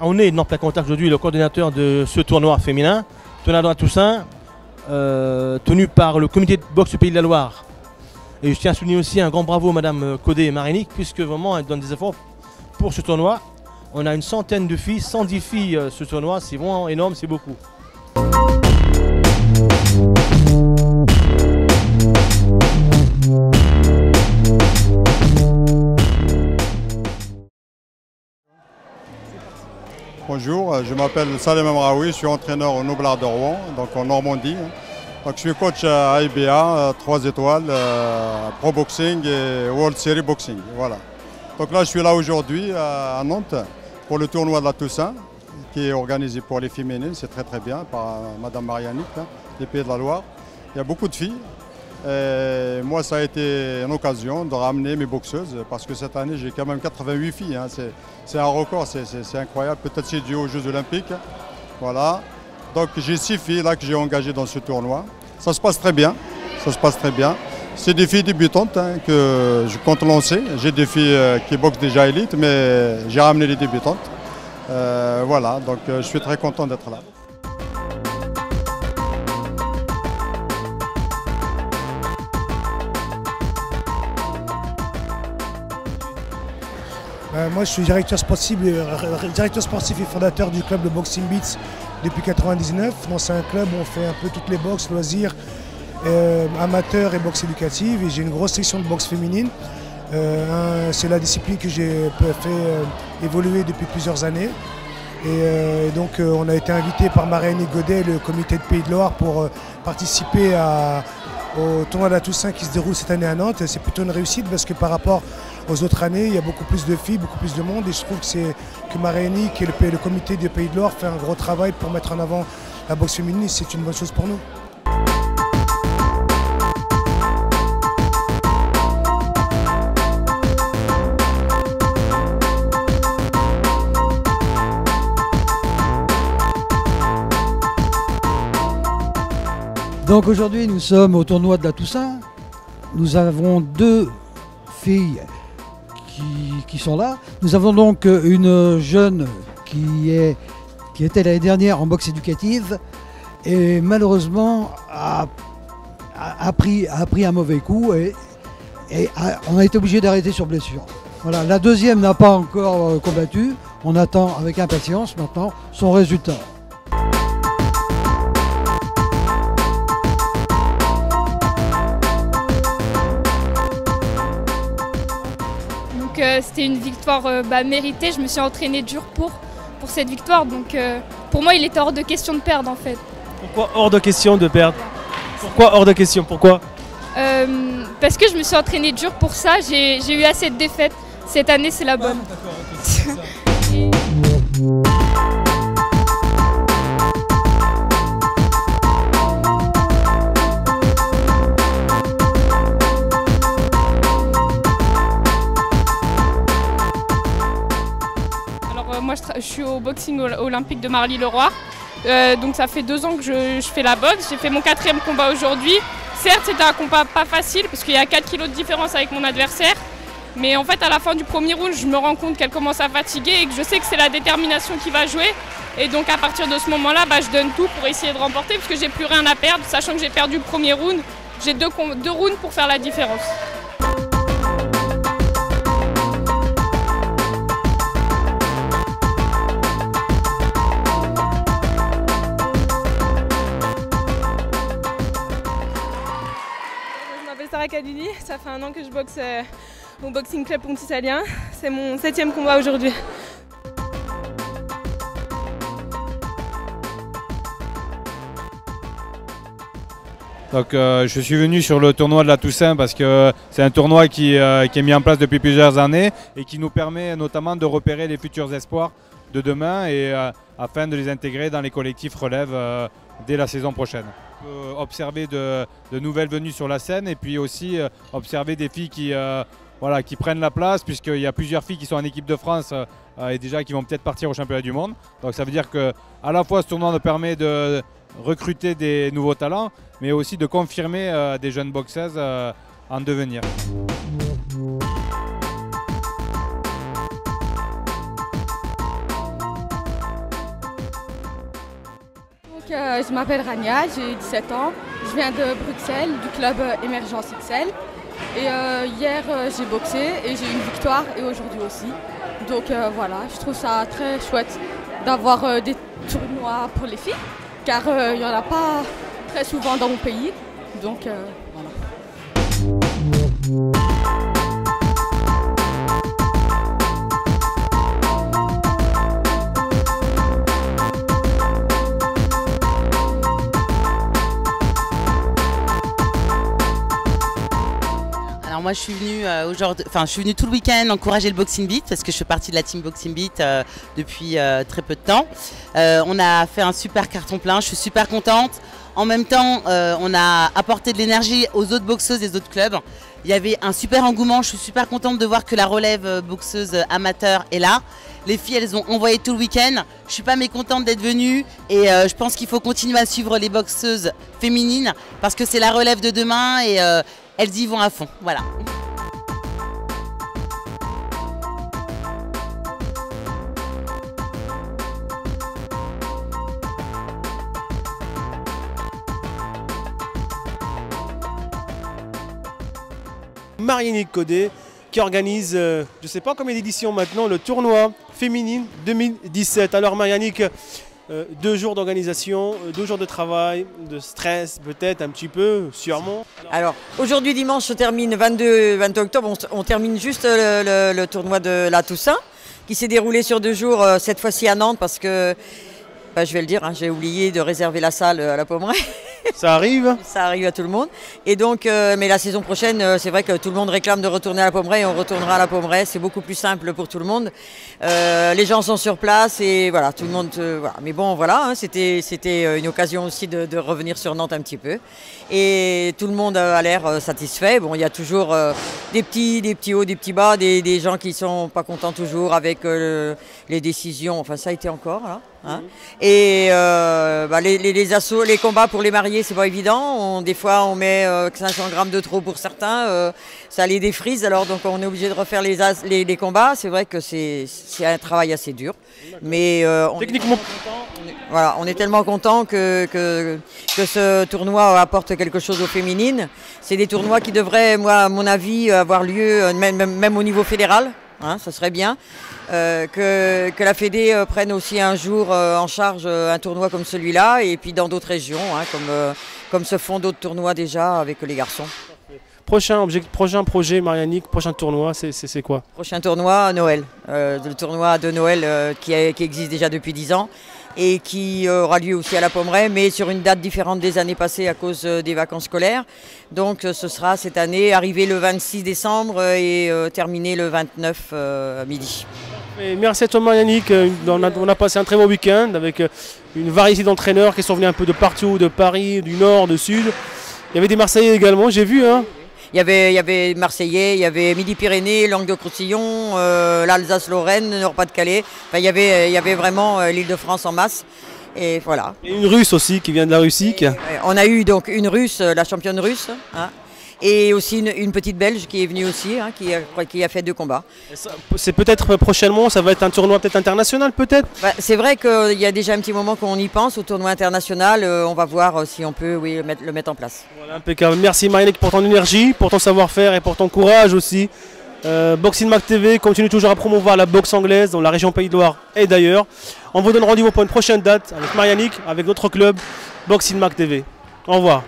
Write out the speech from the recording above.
on est dans plein contact aujourd'hui le coordinateur de ce tournoi féminin, Tournoi Toussaint, tenu par le comité de boxe du Pays de la Loire. Et je tiens à souligner aussi un grand bravo à Madame Codé Marénic, puisque vraiment elle donne des efforts pour ce tournoi. On a une centaine de filles, 110 filles ce tournoi, c'est vraiment énorme, c'est beaucoup. Bonjour, je m'appelle Salem Amraoui, je suis entraîneur au Noblard de Rouen, donc en Normandie. Donc je suis coach à IBA, 3 étoiles, Pro Boxing et World Series Boxing. Voilà. Donc là je suis là aujourd'hui à Nantes pour le tournoi de la Toussaint qui est organisé pour les féminines, c'est très bien par Madame Marianic, des Pays de la Loire. Il y a beaucoup de filles. Et moi ça a été une occasion de ramener mes boxeuses parce que cette année j'ai quand même 88 filles, hein. C'est un record, c'est incroyable, peut-être c'est dû aux Jeux Olympiques. Voilà. Donc j'ai 6 filles là que j'ai engagées dans ce tournoi. Ça se passe très bien, ça se passe très bien. C'est des filles débutantes hein, que je compte lancer. J'ai des filles qui boxent déjà élite, mais j'ai ramené les débutantes. Voilà, donc je suis très content d'être là. Moi je suis directeur sportif et fondateur du club de Boxing Beats depuis 1999. C'est un club où on fait un peu toutes les boxes, loisirs, amateurs et boxe éducative. Et j'ai une grosse section de boxe féminine. C'est la discipline que j'ai fait évoluer depuis plusieurs années. Et donc on a été invité par Marianic Godet, le comité de Pays de Loire, pour participer au tournoi de la Toussaint qui se déroule cette année à Nantes. C'est plutôt une réussite parce que par rapport aux autres années, il y a beaucoup plus de filles, beaucoup plus de monde. Et je trouve que Marianic et le comité des Pays de Loire fait un gros travail pour mettre en avant la boxe féminine et c'est une bonne chose pour nous. Donc aujourd'hui nous sommes au tournoi de la Toussaint. Nous avons 2 filles qui sont là. Nous avons donc une jeune qui était l'année dernière en boxe éducative et malheureusement a pris un mauvais coup et on a été obligé d'arrêter sur blessure. Voilà, la deuxième n'a pas encore combattu. On attend avec impatience maintenant son résultat. C'était une victoire méritée, je me suis entraînée dur pour cette victoire, donc pour moi il était hors de question de perdre en fait. Pourquoi hors de question de perdre? Pourquoi hors de question? Pourquoi? Parce que je me suis entraînée dur pour ça, j'ai eu assez de défaites, cette année c'est la bonne. Moi je suis au boxing olympique de Marly-le-Roi, donc ça fait 2 ans que je fais la boxe, j'ai fait mon 4e combat aujourd'hui. Certes c'était un combat pas facile parce qu'il y a 4 kilos de différence avec mon adversaire, mais en fait à la fin du premier round je me rends compte qu'elle commence à fatiguer et que je sais que c'est la détermination qui va jouer. Et donc à partir de ce moment-là, je donne tout pour essayer de remporter parce que j'ai plus rien à perdre, sachant que j'ai perdu le premier round, j'ai 2 rounds pour faire la différence. Sarah Cadini, ça fait 1 an que je boxe au Boxing Club Pontisalien. C'est mon 7e combat aujourd'hui. Donc je suis venu sur le tournoi de la Toussaint parce que c'est un tournoi qui est mis en place depuis plusieurs années et qui nous permet notamment de repérer les futurs espoirs de demain et afin de les intégrer dans les collectifs relève dès la saison prochaine. Observer de nouvelles venues sur la scène et puis aussi observer des filles qui prennent la place, puisqu'il y a plusieurs filles qui sont en équipe de France et déjà qui vont peut-être partir au championnat du monde. Donc ça veut dire que à la fois ce tournoi nous permet de recruter des nouveaux talents, mais aussi de confirmer des jeunes boxeuses en devenir. Je m'appelle Rania, j'ai 17 ans. Je viens de Bruxelles, du club Émergence XL. Et hier, j'ai boxé et j'ai eu une victoire et aujourd'hui aussi. Donc voilà, je trouve ça très chouette d'avoir des tournois pour les filles, car il n'y en a pas très souvent dans mon pays. Donc voilà. Alors moi je suis venue tout le week-end encourager le Boxing Beat parce que je fais partie de la team Boxing Beat depuis très peu de temps. On a fait un super carton plein, je suis super contente. En même temps, on a apporté de l'énergie aux autres boxeuses des autres clubs. Il y avait un super engouement, je suis super contente de voir que la relève boxeuse amateur est là. Les filles, elles ont envoyé tout le week-end. Je ne suis pas mécontente d'être venue et je pense qu'il faut continuer à suivre les boxeuses féminines parce que c'est la relève de demain et elles y vont à fond. Voilà. Marianique Codet qui organise, je ne sais pas combien d'éditions maintenant, le tournoi féminine 2017. Alors Marianique, 2 jours d'organisation, 2 jours de travail, de stress peut-être un petit peu, sûrement. Alors aujourd'hui dimanche se termine 22 octobre, on termine juste le tournoi de la Toussaint qui s'est déroulé sur 2 jours, cette fois-ci à Nantes parce que, je vais le dire, hein, j'ai oublié de réserver la salle à la Pommeraye. Ça arrive. Ça arrive à tout le monde. Et donc, mais la saison prochaine, c'est vrai que tout le monde réclame de retourner à la Pommeraye. On retournera à la Pommeraye. C'est beaucoup plus simple pour tout le monde. Les gens sont sur place et voilà, tout le monde. Voilà. Mais bon, voilà, hein, c'était une occasion aussi de revenir sur Nantes un petit peu. Et tout le monde a l'air satisfait. Bon, il y a toujours des petits hauts, des petits bas, des gens qui sont pas contents toujours avec les décisions. Enfin, ça a été encore là. Hein. Et les assauts, les combats pour les mariés, c'est pas évident. Des fois, on met 500 grammes de trop pour certains. Ça les défrise, alors donc on est obligé de refaire les combats. C'est vrai que c'est un travail assez dur. Mais techniquement, on est tellement content que ce tournoi apporte quelque chose aux féminines. C'est des tournois qui devraient, moi, à mon avis, avoir lieu même au niveau fédéral. Hein, ça serait bien que la Fédé prenne aussi un jour en charge un tournoi comme celui-là et puis dans d'autres régions, hein, comme se font d'autres tournois déjà avec les garçons. Prochain projet Marianique, prochain tournoi, c'est quoi? Prochain tournoi, Noël. Le tournoi de Noël qui existe déjà depuis 10 ans et qui aura lieu aussi à la Pommeraye, mais sur une date différente des années passées à cause des vacances scolaires. Donc ce sera cette année, arrivé le 26 décembre et terminé le 29 à midi. Et merci à toi Marianique, on a passé un très beau week-end avec une variété d'entraîneurs qui sont venus un peu de partout, de Paris, du Nord, du Sud. Il y avait des Marseillais également, j'ai vu. Hein. Il y avait Marseillais, il y avait Midi-Pyrénées, Languedoc-Roussillon, l'Alsace-Lorraine, Nord-Pas-de-Calais. Enfin, il y avait vraiment l'Île-de-France en masse. Et voilà. Et une Russe aussi qui vient de la Russie. On a eu donc une Russe, la championne russe. Hein, et aussi une petite Belge qui est venue aussi, hein, qui a fait 2 combats. C'est peut-être prochainement, ça va être un tournoi peut-être international peut-être. C'est vrai qu'il y a déjà un petit moment qu'on y pense au tournoi international. On va voir si on peut le mettre en place. Voilà, impeccable. Merci Marianique pour ton énergie, pour ton savoir-faire et pour ton courage aussi. Boxing Mag TV continue toujours à promouvoir la boxe anglaise dans la région Pays de Loire et d'ailleurs. On vous donne rendez-vous pour une prochaine date avec Marianique, avec notre club Boxing Mag TV. Au revoir.